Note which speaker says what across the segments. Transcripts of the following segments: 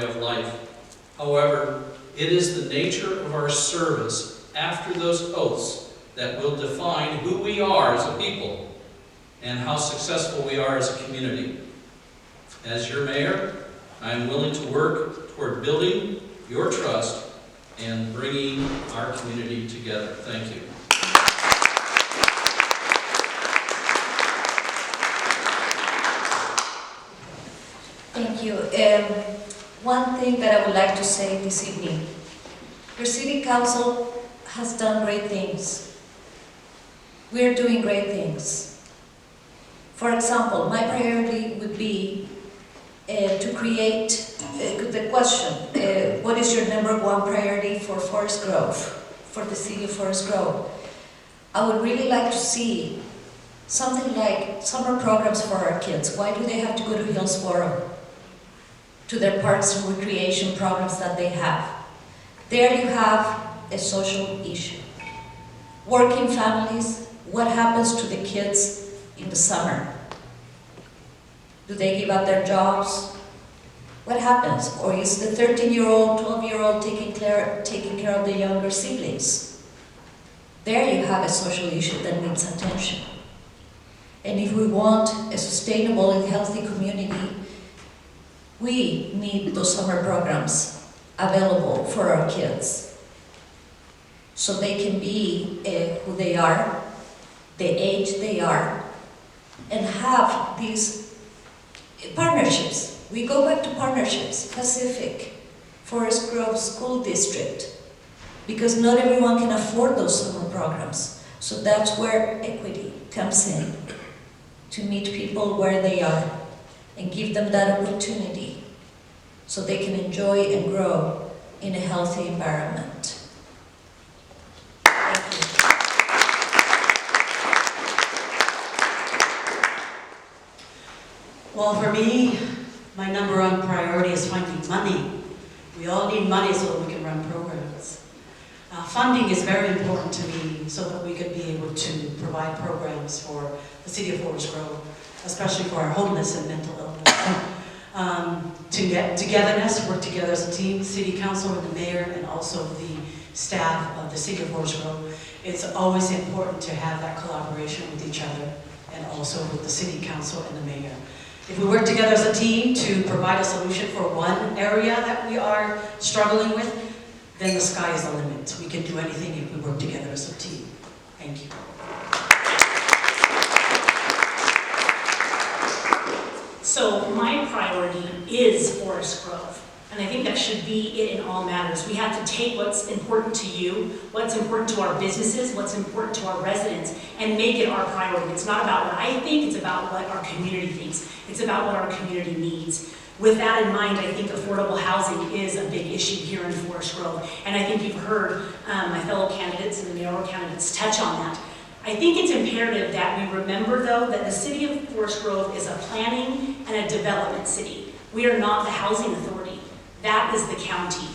Speaker 1: of life. However, it is the nature of our service after those oaths that will define who we are as a people and how successful we are as a community. As your mayor, I am willing to work toward building your trust and bringing our community together. Thank you.
Speaker 2: Thank you. One thing that I would like to say this evening. Your city council has done great things. We're doing great things. For example, my priority would be to create the question, what is your #1 priority for Forest Grove, for the city of Forest Grove? I would really like to see something like summer programs for our kids. Why do they have to go to Hillsborough? To their parks and recreation programs that they have. There you have a social issue. Working families, what happens to the kids in the summer? Do they give up their jobs? What happens? Or is the 13-year-old, 12-year-old taking care of the younger siblings? There you have a social issue that needs attention. And if we want a sustainable and healthy community, we need those summer programs available for our kids so they can be who they are, the age they are, and have these partnerships. We go back to partnerships, Pacific, Forest Grove School District, because not everyone can afford those summer programs. So that's where equity comes in, to meet people where they are and give them that opportunity so they can enjoy and grow in a healthy environment. Thank you.
Speaker 3: Well, for me, my #1 priority is finding money. We all need money so that we can run programs. Funding is very important to me so that we could be able to provide programs for the city of Forest Grove, especially for our homeless and mental illness. To get togetherness, work together as a team, city council and the mayor, and also the staff of the city of Forest Grove. It's always important to have that collaboration with each other and also with the city council and the mayor. If we work together as a team to provide a solution for one area that we are struggling with, then the sky is the limit. We can do anything if we work together as a team. Thank you.
Speaker 4: So my priority is Forest Grove, and I think that should be it in all matters. We have to take what's important to you, what's important to our businesses, what's important to our residents, and make it our priority. It's not about what I think, it's about what our community thinks. It's about what our community needs. With that in mind, I think affordable housing is a big issue here in Forest Grove, and I think you've heard my fellow candidates and the mayoral candidates touch on that. I think it's imperative that we remember, though, that the city of Forest Grove is a planning and a development city. We are not the housing authority. That is the county.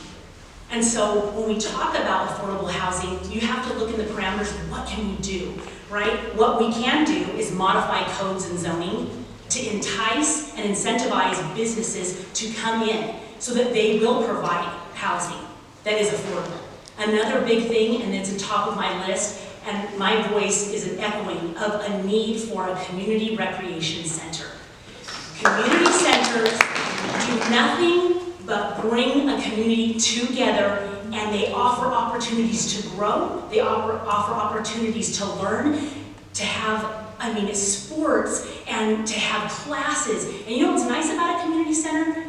Speaker 4: And so when we talk about affordable housing, you have to look in the parameters of what can we do, right? What we can do is modify codes and zoning to entice and incentivize businesses to come in so that they will provide housing that is affordable. Another big thing, and it's on top of my list, and my voice is an echoing of a need for a community recreation center. Community centers do nothing but bring a community together, and they offer opportunities to grow, they offer opportunities to learn, to have, sports, and to have classes. And you know what's nice about a community center?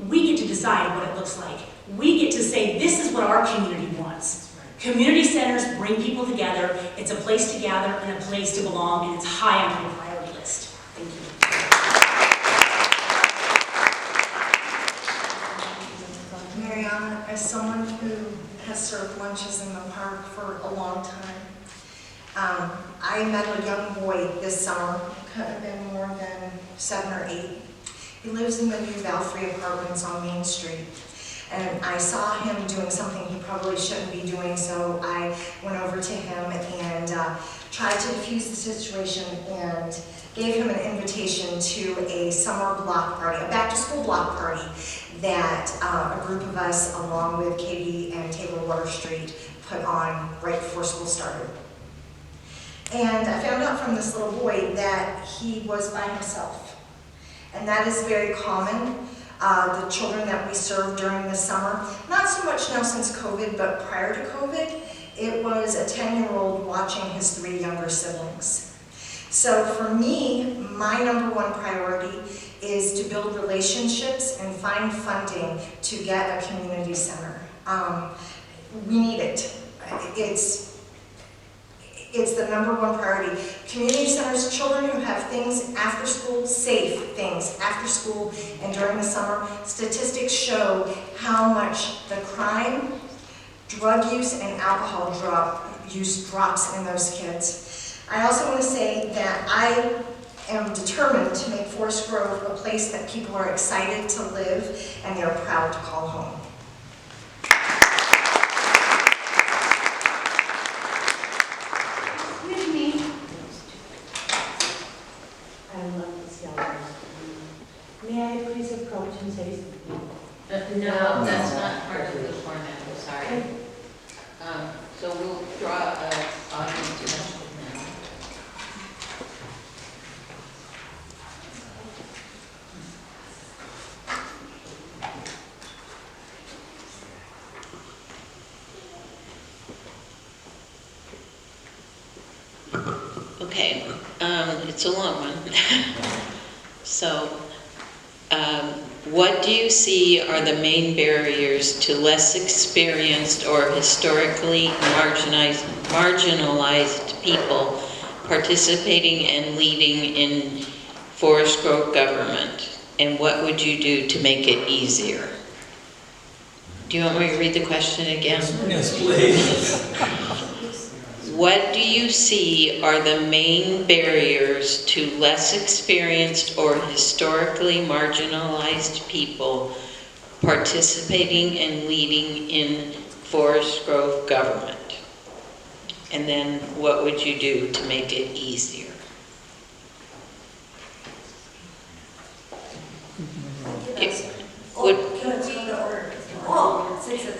Speaker 4: We get to decide what it looks like. We get to say, this is what our community wants. Community centers bring people together. It's a place to gather and a place to belong, and it's high on my priority list. Thank you.
Speaker 5: Mariana, as someone who has served lunches in the park for a long time, I met a young boy this summer, could have been more than 7 or 8. He lives in the new Valfrey Apartments on Main Street. And I saw him doing something he probably shouldn't be doing, so I went over to him and tried to defuse the situation and gave him an invitation to a summer block party, a back-to-school block party that a group of us, along with Katie and Taylor Water Street, put on right before school started. And I found out from this little boy that he was by himself. And that is very common. The children that we serve during the summer, not so much now since COVID, but prior to COVID, it was a 10-year-old watching his 3 younger siblings. So for me, my number one priority is to build relationships and find funding to get a community center. We need it. It's the number one priority. Community centers, children who have things after school, safe things after school and during the summer, statistics show how much the crime, drug use, and alcohol use drops in those kids. I also want to say that I am determined to make Forest Grove a place that people are excited to live and they're proud to call home.
Speaker 6: Excuse me. I love this yellow. May I please approach and say something?
Speaker 7: No, that's not part of the format, I'm sorry. So we'll draw an audience question now. Okay, it's a long one. So, what do you see are the main barriers to less experienced or historically marginalized people participating and leading in Forest Grove government? And what would you do to make it easier? Do you want me to read the question again?
Speaker 1: Yes, please.
Speaker 7: What do you see are the main barriers to less experienced or historically marginalized people participating and leading in Forest Grove government? And then what would you do to make it easier?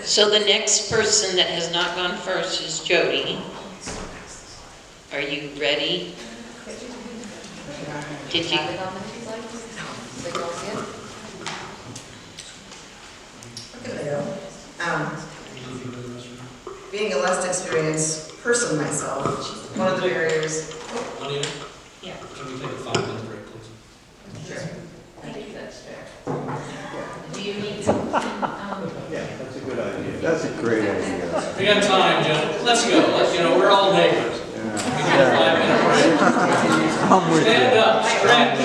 Speaker 7: So the next person that has not gone first is Jody. Are you ready? Did you?
Speaker 8: Being a less experienced person myself, one of the barriers.
Speaker 1: Juanita?
Speaker 4: Yeah.
Speaker 1: Can we take a 5-minute break, please?
Speaker 7: Sure. I think that's fair. Do you need something?
Speaker 9: Yeah, that's a good idea. That's a great idea.
Speaker 1: We got time, Jen. Let's go. We're all neighbors. We need a 5-minute break.
Speaker 9: I'm with you.
Speaker 1: Stand up, stretch.